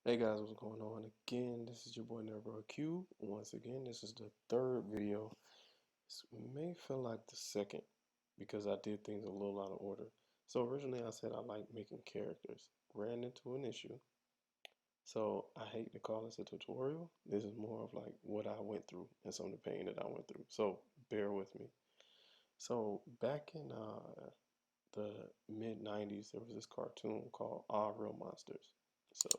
Hey guys, what's going on? Again, this is your boy Neighborhood Q. Once again, this is the third video. This may feel like the second because I did things a little out of order. So originally I said I like making characters. Ran into an issue. So I hate to call this a tutorial. This is more of like what I went through and some of the pain that I went through. So bear with me. So back in the mid 90s, there was this cartoon called Ahh Real Monsters. So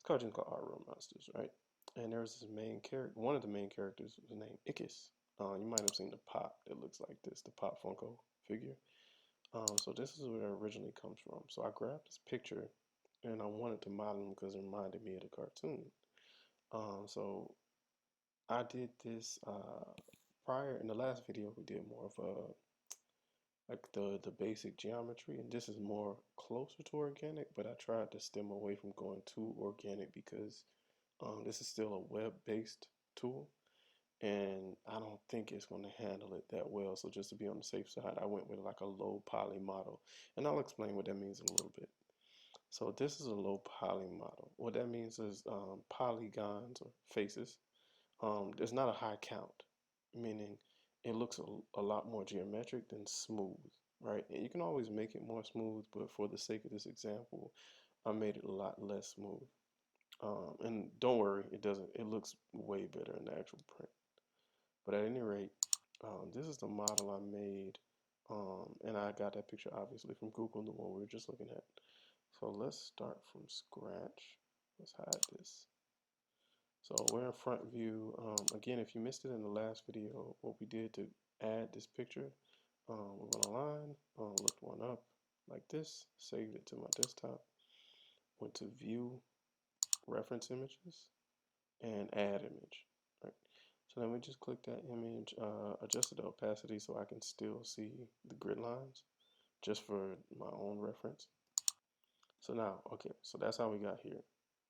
cartoon called Ahh Real Monsters, right? And there was this main character. One of the main characters was named Ickis. You might have seen the pop that looks like this, the pop Funko figure. So this is where it originally comes from. So I grabbed this picture and I wanted to model him because it reminded me of the cartoon. So I did this prior in the last video. We did more of a like the basic geometry, and this is more closer to organic, but I tried to stem away from going too organic because this is still a web-based tool, and I don't think it's going to handle it that well. So just to be on the safe side, I went with like a low poly model, and I'll explain what that means in a little bit. So this is a low poly model. What that means is polygons or faces. There's not a high count, meaning it looks a lot more geometric than smooth, right? And you can always make it more smooth, but for the sake of this example, I made it a lot less smooth. And don't worry, it doesn't. It looks way better in the actual print. But at any rate, this is the model I made, and I got that picture obviously from Google, the one we were just looking at. So let's start from scratch. Let's hide this. So we're in front view. Again, if you missed it in the last video, what we did to add this picture, we went online, looked one up like this, saved it to my desktop, went to view reference images, and add image. Right. So then we just click that image, adjusted the opacity so I can still see the grid lines just for my own reference. So now, okay, so that's how we got here.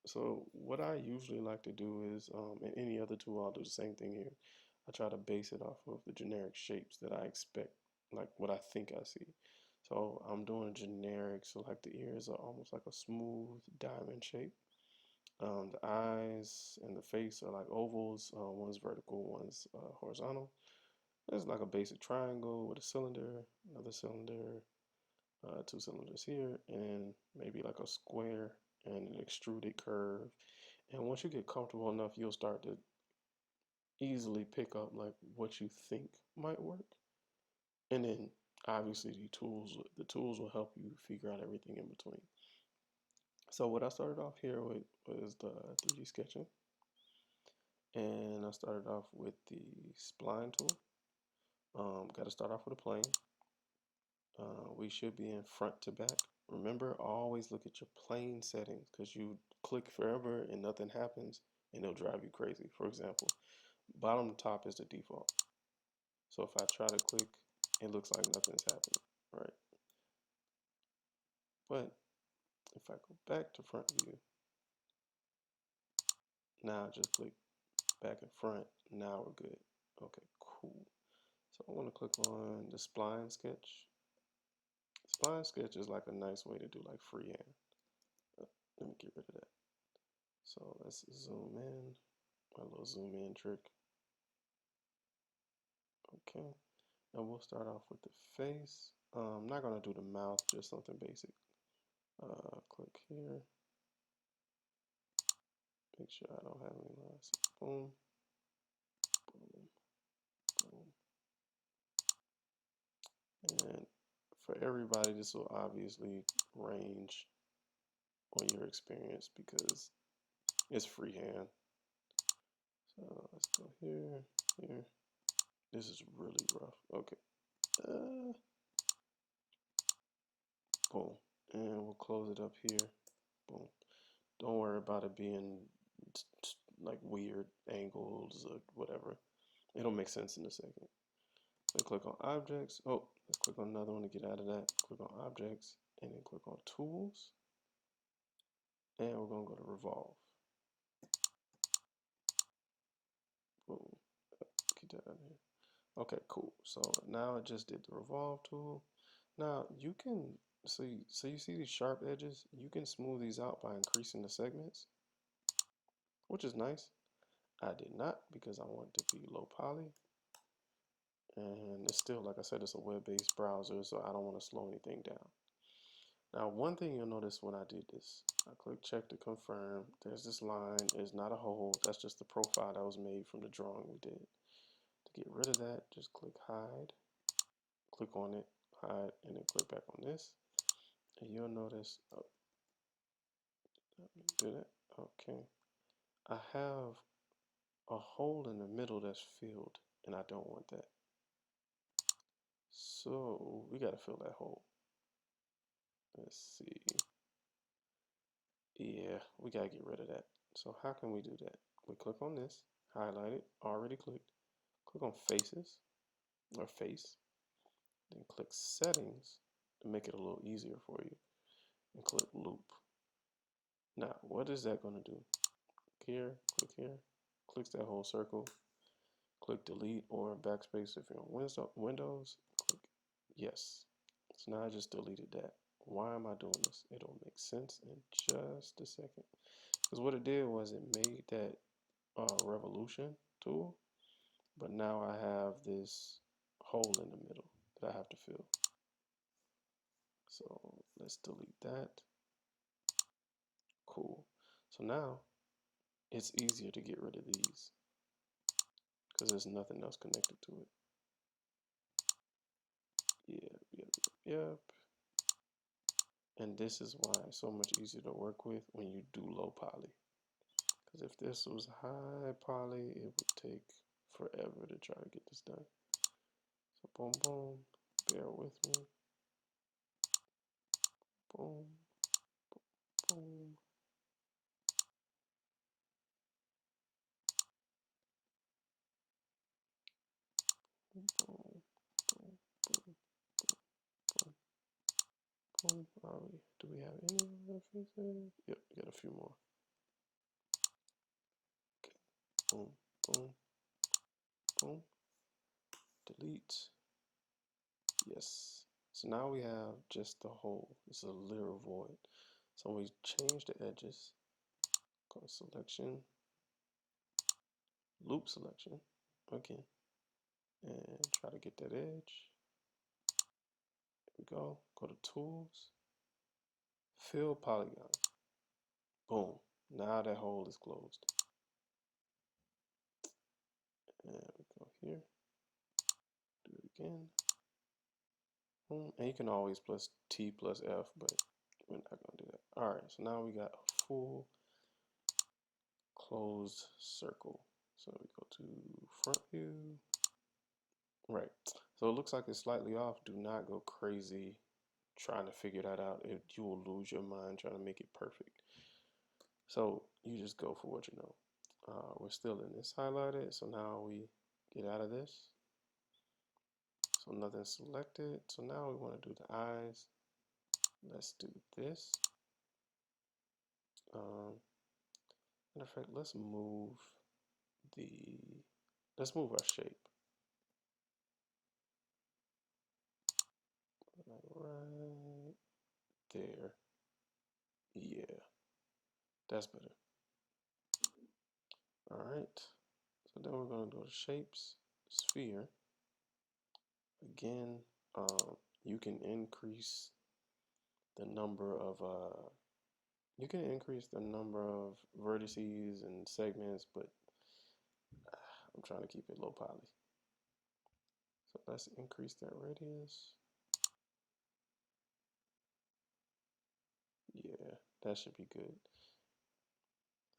So what I usually like to do is, in any other tool, I'll do the same thing here. I try to base it off of the generic shapes that I expect, like what I think I see. So I'm doing generic, so like the ears are almost like a smooth diamond shape. The eyes and the face are like ovals. One's vertical, one's horizontal. There's like a basic triangle with a cylinder, another cylinder, two cylinders here, and maybe like a square and an extruded curve. And once you get comfortable enough, you'll start to easily pick up like what you think might work. And then obviously the tools will help you figure out everything in between. So what I started off here with was the 3D sketching. And I started off with the spline tool. Got to start off with a plane. We should be in front to back. Remember, always look at your plane settings because you click forever and nothing happens and it'll drive you crazy. For example, bottom to top is the default. So if I try to click, it looks like nothing's happening, right? But if I go back to front view, now I just click back and front. Now we're good. Okay, cool. So I want to click on the spline sketch. Spline sketch is like a nice way to do like freehand. Let me get rid of that. So let's zoom in. A little zoom in trick. Okay. And we'll start off with the face. I'm not going to do the mouth, just something basic. Click here. Make sure I don't have any lines. Boom. Boom. Boom. And for everybody, this will obviously range on your experience because it's freehand. So let's go here, here. This is really rough. Okay. Boom. And we'll close it up here. Boom. Don't worry about it being like weird angles or whatever. It'll make sense in a second. So click on objects. Oh, let's click on another one to get out of that. Click on objects and then click on tools. And we're going to go to revolve. Boom. Get that out of here. Okay, cool. So now I just did the revolve tool. Now you can, so you see these sharp edges? You can smooth these out by increasing the segments. which is nice. I did not because I want it to be low poly. And it's still, like I said, it's a web-based browser, so I don't want to slow anything down. Now, one thing you'll notice when I did this, I click check to confirm. There's this line. It's not a hole. That's just the profile that was made from the drawing we did. To get rid of that, just click hide. Click on it, hide, and then click back on this. And you'll notice, oh, let me do that. Okay. I have a hole in the middle that's filled, and I don't want that. So we got to fill that hole. Let's see. Yeah, we got to get rid of that. So how can we do that? We click on this, highlight it, already clicked. Click on faces or face, then click settings to make it a little easier for you, and click loop. Now, what is that going to do? Here, clicks that whole circle. Click delete or backspace if you're on Windows. Click yes. So now I just deleted that. Why am I doing this? It'll make sense in just a second. Because what it did was it made that revolution tool, but now I have this hole in the middle that I have to fill. So let's delete that. Cool. So now it's easier to get rid of these because there's nothing else connected to it. Yep. And this is why it's so much easier to work with when you do low poly. Because if this was high poly, it would take forever to try to get this done. So boom, boom, bear with me. Boom, boom. Boom, boom, boom, boom, boom. Do we have any other faces? Yep, we got a few more. Okay. Boom, boom, boom. Delete. Yes. So now we have just the hole. It's a literal void. So we change the edges. Go to selection, loop selection again, and try to get that edge. There we go. Go to tools, fill polygon. Boom. Now that hole is closed. And we go here. Do it again. Boom. And you can always plus T plus F, but we're not gonna do that. All right. So now we got a full closed circle. So we go to front view. Right. So it looks like it's slightly off. Do not go crazy trying to figure that out. You will lose your mind trying to make it perfect. So you just go for what you know. We're still in this highlighted. So now we get out of this. So nothing's selected. So now we want to do the eyes. Let's do this. Matter of fact, let's move our shape. Right there. Yeah, that's better. All right. So then we're going to go to shapes, sphere. Again, you can increase the number of vertices and segments, but I'm trying to keep it low poly. So let's increase that radius. Yeah, that should be good.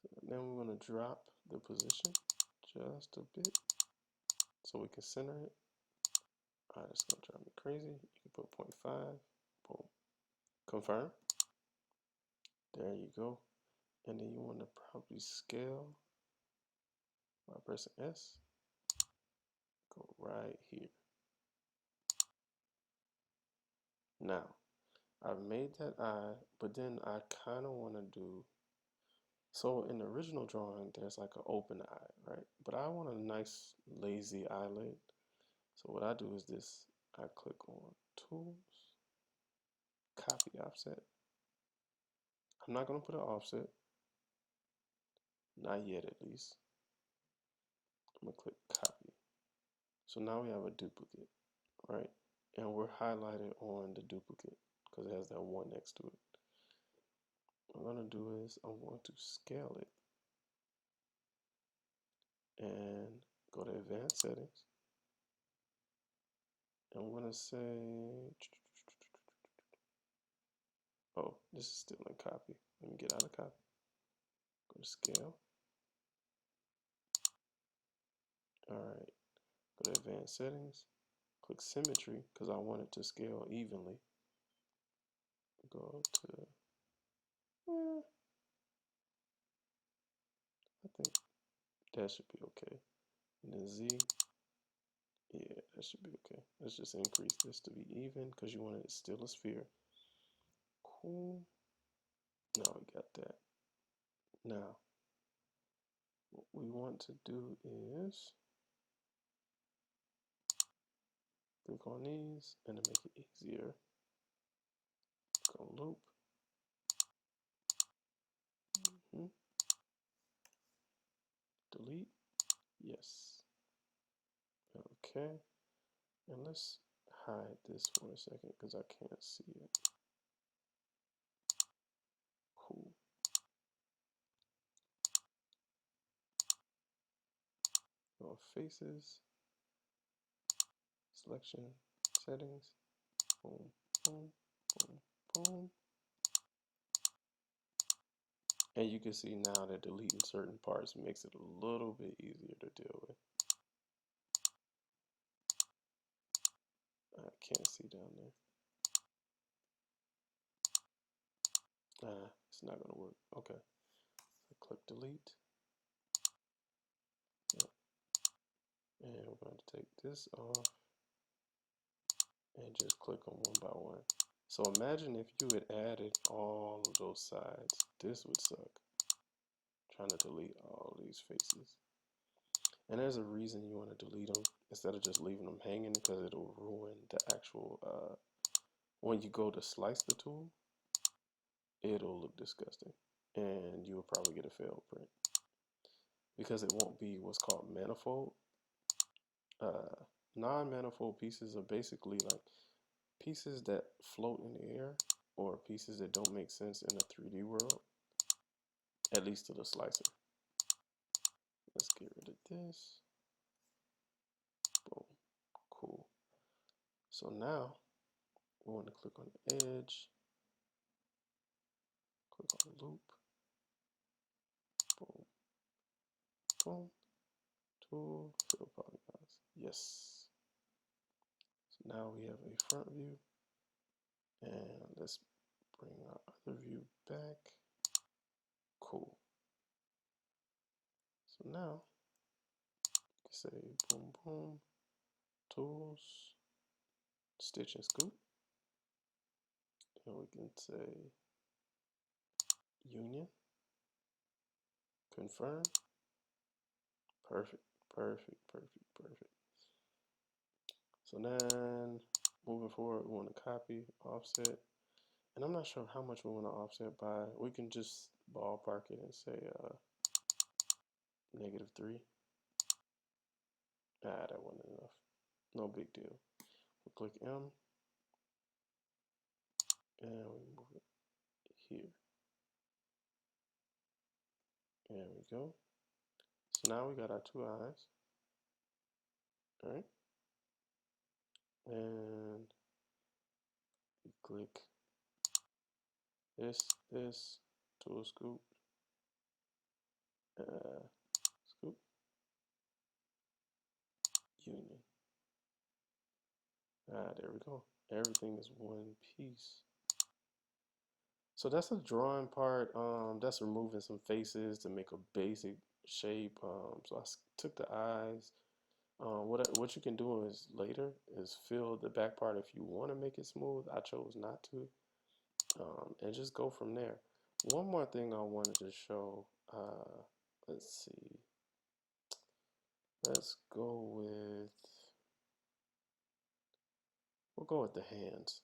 So then we're going to drop the position just a bit so we can center it. All right, it's going to drive me crazy. You can put 0.5. Boom. Confirm. There you go. And then you want to probably scale by pressing S. Go right here. Now, I've made that eye, but then I kind of want to do, so in the original drawing, there's like an open eye, right? But I want a nice lazy eyelid. So what I do is this, I click on Tools, Copy Offset. I'm not going to put an offset. Not yet, at least. I'm gonna click copy. So now we have a duplicate, right? And we're highlighted on the duplicate because it has that one next to it. What I'm gonna do is I'm going to scale it and go to advanced settings. And I'm gonna say, oh, this is still in copy. Let me get out of copy. Go to scale. All right, go to advanced settings. Click symmetry because I want it to scale evenly. Go to, I think that should be okay. And then Z, yeah, that should be okay. Let's just increase this to be even because you want it still a sphere. Cool. Now we got that. Now, what we want to do is click on these and to make it easier, go loop. Delete. Yes. Okay. And let's hide this for a second because I can't see it. Cool. Go faces, selection, settings. Boom, boom, boom, boom. And you can see now that deleting certain parts makes it a little bit easier to deal with. I can't see down there. It's not gonna work. Okay. So click delete. Yep. And we're going to take this off and just click them one by one. So imagine if you had added all of those sides. This would suck. Trying to delete all these faces. And there's a reason you want to delete them instead of just leaving them hanging because it'll ruin the actual, when you go to slice the tool, it'll look disgusting. And you'll probably get a failed print. Because it won't be what's called manifold. Non-manifold pieces are basically like pieces that float in the air or pieces that don't make sense in a 3D world, at least to the slicer. Let's get rid of this. Boom. Cool. So now we want to click on the edge, click on the loop. Boom. Boom. Tool, fill polygons. Yes. So now we have a front view. And let's bring our other view back. Cool. So now you can say boom, boom, tools, stitch and scoop. And we can say union, confirm. Perfect, perfect, perfect, perfect. So then moving forward, we want to copy, offset. And I'm not sure how much we want to offset by. We can just ballpark it and say -3. That wasn't enough. No big deal. We'll click M and we move it here. There we go. So now we got our two eyes. All right. And we click this, tool scoop, scoop, union. There we go. Everything is one piece. So that's the drawing part. That's removing some faces to make a basic shape. So I took the eyes. What you can do is later is fill the back part if you want to make it smooth. I chose not to, and just go from there. One more thing I wanted to show. Let's see. Let's go with. We'll go with the hands.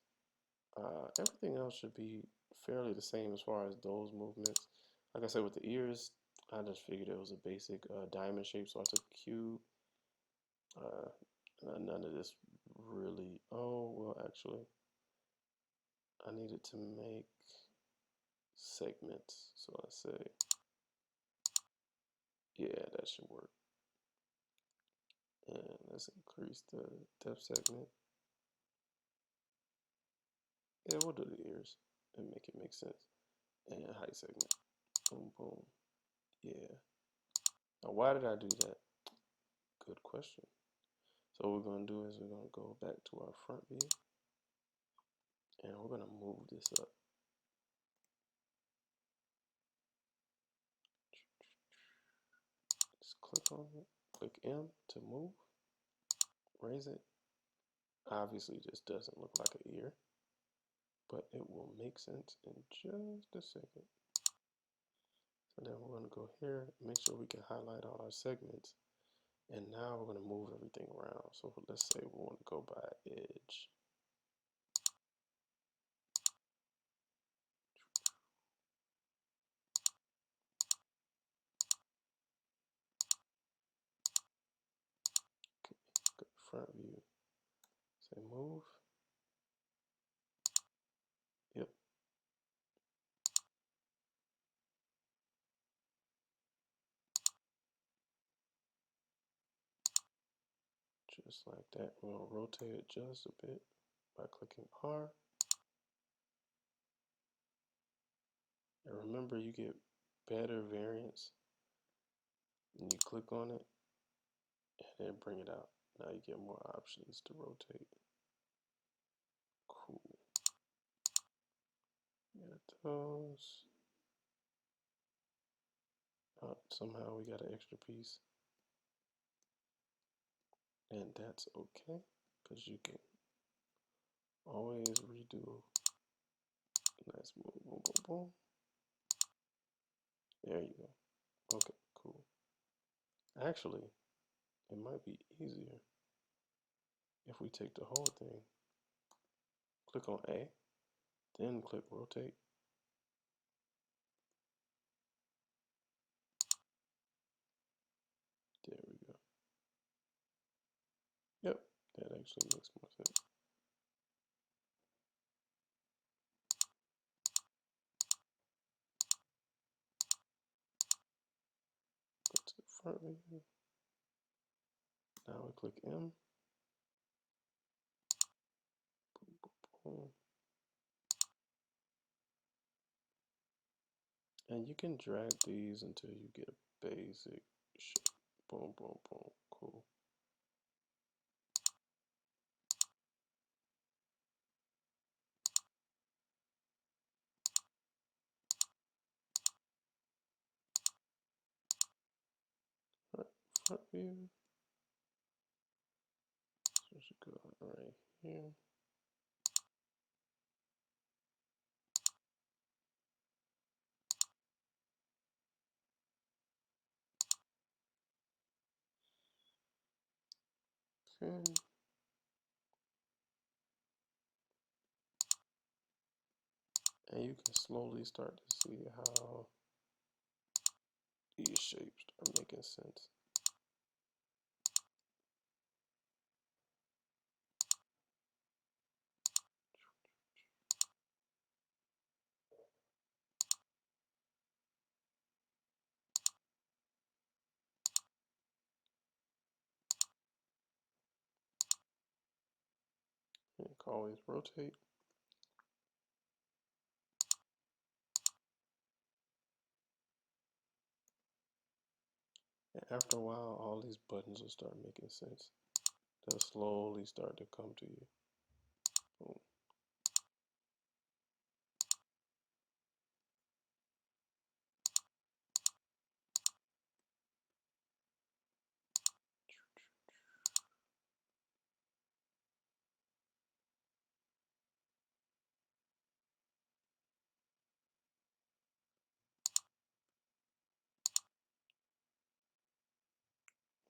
Everything else should be fairly the same as far as those movements. Like I said, with the ears, I just figured it was a basic diamond shape, so I took a cube. None of this really. Oh, well, actually, I needed to make segments. So I say, yeah, that should work. And let's increase the depth segment. Yeah, we'll do the ears and make it make sense. And height segment. Boom, boom. Yeah. Now, why did I do that? Good question. So what we're going to do is we're going to go back to our front view. And we're going to move this up. Just click on it. Click M to move. Raise it. Obviously, this doesn't look like an ear, but it will make sense in just a second. So then we're going to go here, make sure we can highlight all our segments. And now we're going to move everything around. So let's say we want to go by edge. Okay, go to front view. Say move. Yep. Just like that. We'll rotate it just a bit by clicking R. And remember, you get better variance when you click on it and then bring it out. Now you get more options to rotate. Cool. Got those. Oh, somehow we got an extra piece. And that's okay, because you can always redo. Nice move, boom, boom, boom. There you go. Okay, cool. Actually, it might be easier if we take the whole thing, click on A, then click rotate. There we go. Yep, that actually makes more sense. Go to the front view. Now we click M. Boom, boom, boom. And you can drag these until you get a basic shape. Boom, boom, boom. Cool. Right, front view. So it should go right here. Okay. And you can slowly start to see how these shapes are making sense. And you can always rotate. And after a while, all these buttons will start making sense. They'll slowly start to come to you. Boom.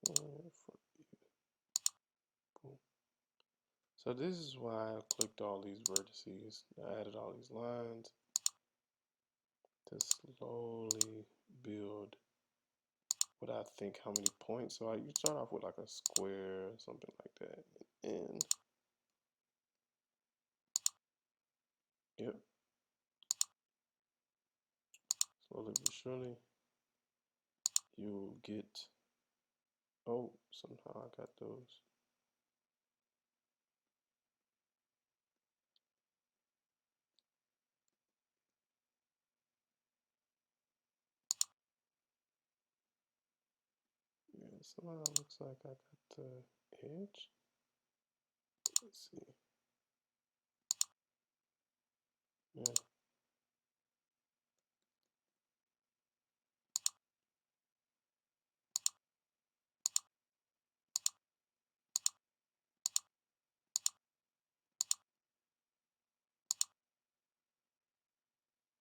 And boom. So this is why I clicked all these vertices. I added all these lines to slowly build what I think how many points. So you start off with like a square or something like that. And yep, slowly but surely you'll get, oh, somehow I got those. Yeah, somehow it looks like I got the edge. Let's see. Yeah.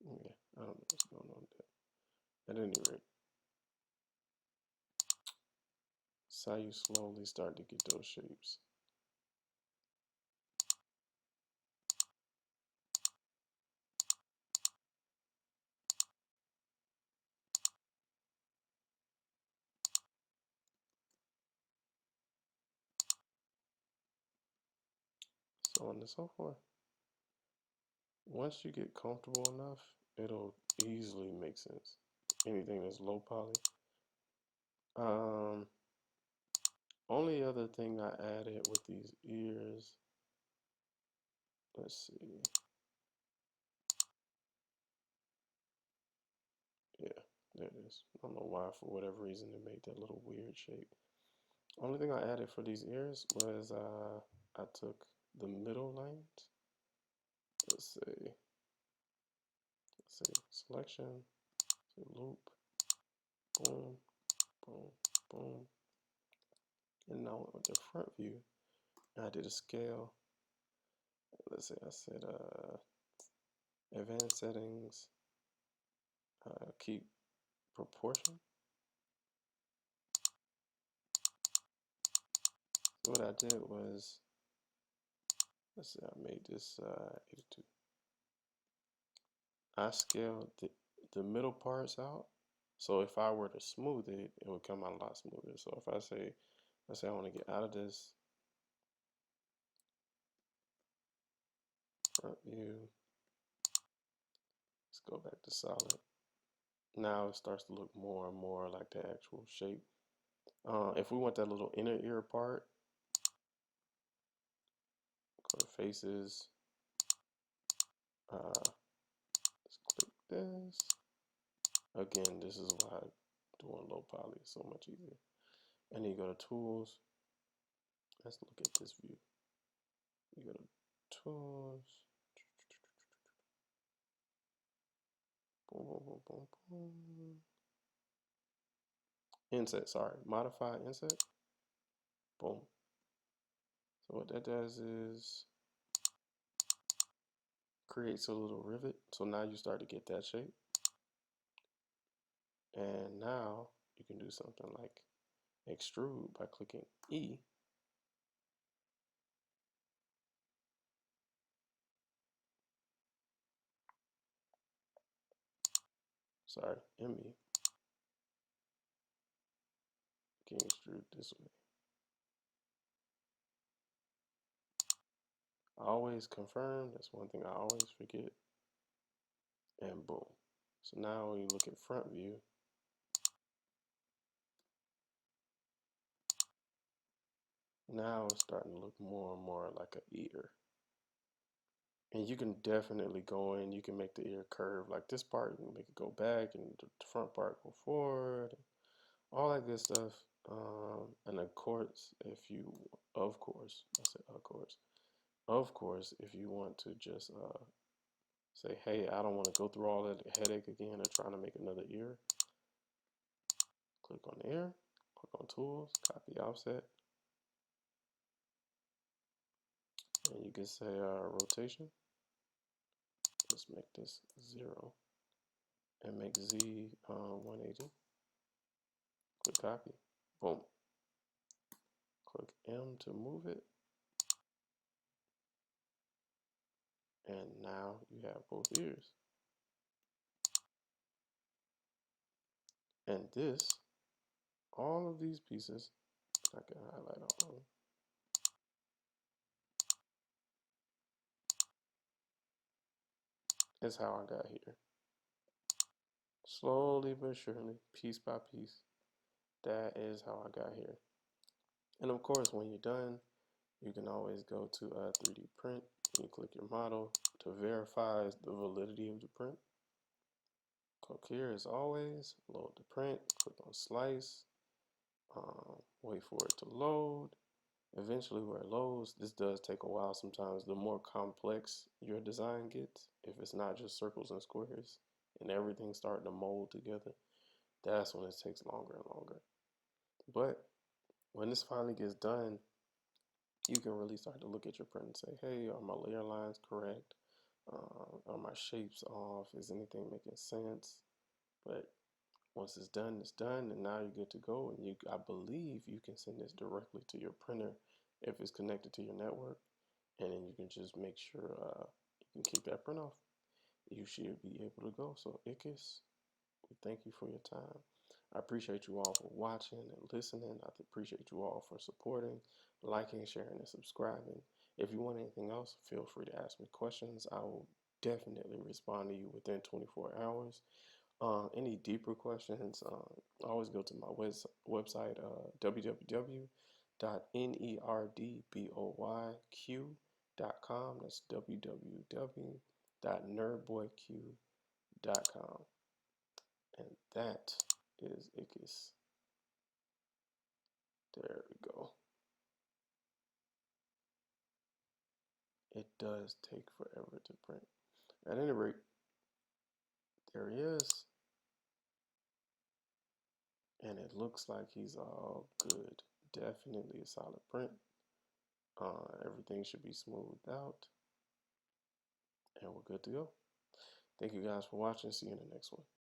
Yeah, I don't know what's going on there. At any rate, it's how you slowly start to get those shapes. So on and so forth. Once you get comfortable enough, it'll easily make sense. Anything that's low poly. Only other thing I added with these ears, let's see. Yeah, there it is. I don't know why, for whatever reason, it made that little weird shape. Only thing I added for these ears was I took the middle lanes. Let's say selection, say loop, boom, boom, boom. And now with the front view, I did a scale. Let's say I said advanced settings, keep proportion. So what I did was, let's see, I made this 82. I scaled the middle parts out. So if I were to smooth it, it would come out a lot smoother. So if I say, let's say I want to get out of this front view, let's go back to solid. Now it starts to look more and more like the actual shape. If we want that little inner ear part, go to faces. Let's click this. Again, this is why doing low poly is so much easier. And then you go to tools. Let's look at this view. You go to tools. Boom, boom, boom, boom, boom. Inset, sorry. Modify inset. Boom. So what that does is creates a little rivet. So now you start to get that shape. And now you can do something like extrude by clicking E. Sorry, ME. Can extrude this way. Always confirm. That's one thing I always forget. And boom. So now when you look at front view, now it's starting to look more and more like an ear. And you can definitely go in, you can make the ear curve. Like this part, you can make it go back and the front part go forward. All that good stuff. And of course, I said of course, if you want to just say, hey, I don't want to go through all that headache again of trying to make another ear, click on the ear, click on tools, copy offset, and you can say rotation. Let's make this 0 and make Z 180. Click copy, boom. Click M to move it. And now you have both ears. And this all of these pieces, I can highlight all of them. Is how I got here. Slowly but surely, piece by piece, that is how I got here. And of course, when you're done, you can always go to 3D print. You click your model to verify the validity of the print. Click here as always, load the print, click on slice, wait for it to load. Eventually where it loads, this does take a while sometimes. The more complex your design gets, if it's not just circles and squares and everything's starting to mold together, that's when it takes longer and longer. But when this finally gets done, you can really start to look at your print and say, hey, are my layer lines correct? Are my shapes off? Is anything making sense? But once it's done, and now you're good to go. And I believe you can send this directly to your printer if it's connected to your network, and then you can just make sure you can keep that print off. You should be able to go. So Ickis, we thank you for your time. I appreciate you all for watching and listening. I appreciate you all for supporting, liking, sharing, and subscribing. If you want anything else, feel free to ask me questions. I will definitely respond to you within 24 hours. Any deeper questions, always go to my website, www.nerdboyq.com. That's www.nerdboyq.com. And that is Ickis. There we go. It does take forever to print. At any rate, there he is. And it looks like he's all good. Definitely a solid print. Everything should be smoothed out. And we're good to go. Thank you guys for watching. See you in the next one.